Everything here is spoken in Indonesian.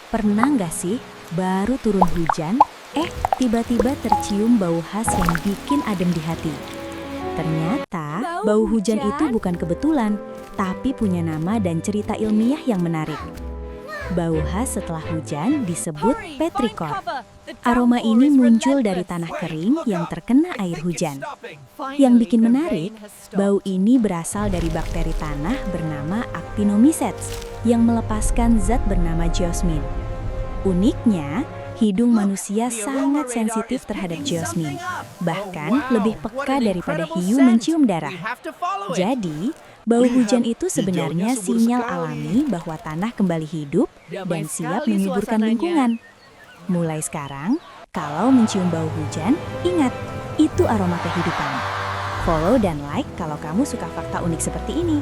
Pernah nggak sih, baru turun hujan, tiba-tiba tercium bau khas yang bikin adem di hati? Ternyata, bau hujan itu bukan kebetulan, tapi punya nama dan cerita ilmiah yang menarik. Bau khas setelah hujan disebut petrichor. Aroma ini muncul dari tanah kering yang terkena air hujan. Yang bikin menarik, bau ini berasal dari bakteri tanah bernama Actinomycetes yang melepaskan zat bernama geosmin. Uniknya, hidung manusia sangat sensitif terhadap geosmin, bahkan lebih peka daripada hiu mencium darah. Jadi, bau hujan itu sebenarnya sinyal alami bahwa tanah kembali hidup dan siap menyuburkan lingkungan. Mulai sekarang, kalau mencium bau hujan, ingat, itu aroma kehidupan. Follow dan like kalau kamu suka fakta unik seperti ini.